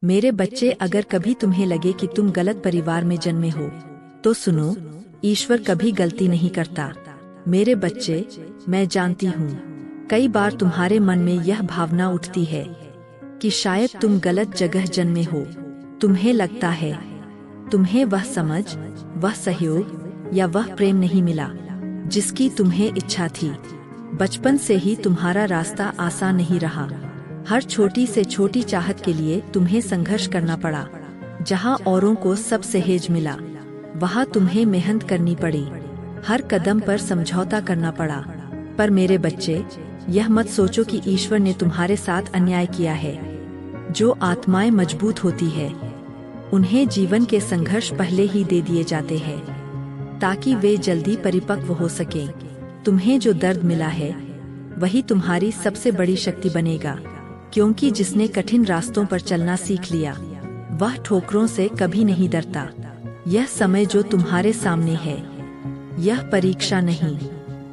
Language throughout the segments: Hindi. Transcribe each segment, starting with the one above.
मेरे बच्चे, अगर कभी तुम्हें लगे कि तुम गलत परिवार में जन्मे हो, तो सुनो, ईश्वर कभी गलती नहीं करता। मेरे बच्चे, मैं जानती हूँ कई बार तुम्हारे मन में यह भावना उठती है कि शायद तुम गलत जगह जन्मे हो। तुम्हें लगता है तुम्हें वह समझ, वह सहयोग या वह प्रेम नहीं मिला जिसकी तुम्हें इच्छा थी। बचपन से ही तुम्हारा रास्ता आसान नहीं रहा। हर छोटी से छोटी चाहत के लिए तुम्हें संघर्ष करना पड़ा। जहाँ औरों को सब सहेज मिला, वहाँ तुम्हें मेहनत करनी पड़ी। हर कदम पर समझौता करना पड़ा। पर मेरे बच्चे, यह मत सोचो कि ईश्वर ने तुम्हारे साथ अन्याय किया है। जो आत्माएं मजबूत होती है, उन्हें जीवन के संघर्ष पहले ही दे दिए जाते हैं ताकि वे जल्दी परिपक्व हो सकें। तुम्हें जो दर्द मिला है, वही तुम्हारी सबसे बड़ी शक्ति बनेगा, क्योंकि जिसने कठिन रास्तों पर चलना सीख लिया, वह ठोकरों से कभी नहीं डरता। यह समय जो तुम्हारे सामने है, यह परीक्षा नहीं,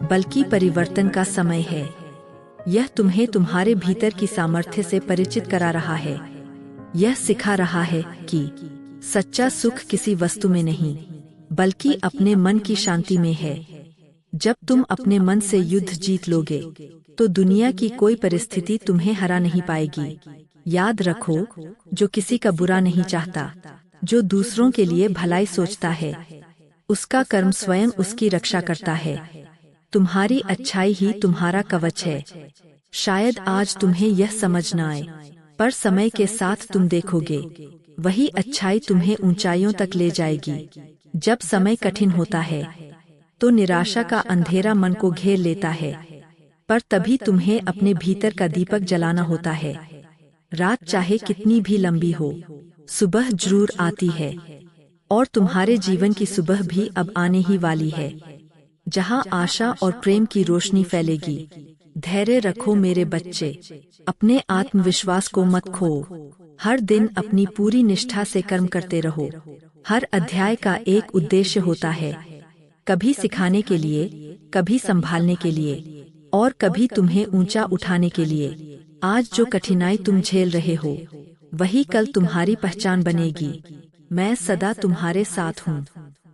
बल्कि परिवर्तन का समय है। यह तुम्हें तुम्हारे भीतर की सामर्थ्य से परिचित करा रहा है। यह सिखा रहा है कि सच्चा सुख किसी वस्तु में नहीं, बल्कि अपने मन की शांति में है। जब तुम अपने मन से युद्ध जीत लोगे, तो दुनिया की कोई परिस्थिति तुम्हें हरा नहीं पाएगी। याद रखो, जो किसी का बुरा नहीं चाहता, जो दूसरों के लिए भलाई सोचता है, उसका कर्म स्वयं उसकी रक्षा करता है। तुम्हारी अच्छाई ही तुम्हारा कवच है। शायद आज तुम्हें यह समझ न आए, पर समय के साथ तुम देखोगे, वही अच्छाई तुम्हें ऊंचाइयों तक ले जाएगी। जब समय कठिन होता है, तो निराशा का अंधेरा मन को घेर लेता है, पर तभी तुम्हें अपने भीतर का दीपक जलाना होता है। रात चाहे कितनी भी लंबी हो, सुबह जरूर आती है, और तुम्हारे जीवन की सुबह भी अब आने ही वाली है, जहां आशा और प्रेम की रोशनी फैलेगी। धैर्य रखो मेरे बच्चे, अपने आत्मविश्वास को मत खो। हर दिन अपनी पूरी निष्ठा से कर्म करते रहो। हर अध्याय का एक उद्देश्य होता है, कभी सिखाने के लिए, कभी संभालने के लिए, और कभी तुम्हें ऊंचा उठाने के लिए। आज जो कठिनाई तुम झेल रहे हो, वही कल तुम्हारी पहचान बनेगी। मैं सदा तुम्हारे साथ हूँ,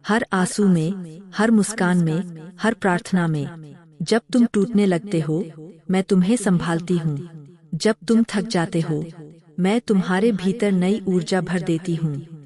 हर आंसू में, हर मुस्कान में, हर प्रार्थना में। जब तुम टूटने लगते हो, मैं तुम्हें संभालती हूँ। जब तुम थक जाते हो, मैं तुम्हारे भीतर नई ऊर्जा भर देती हूँ।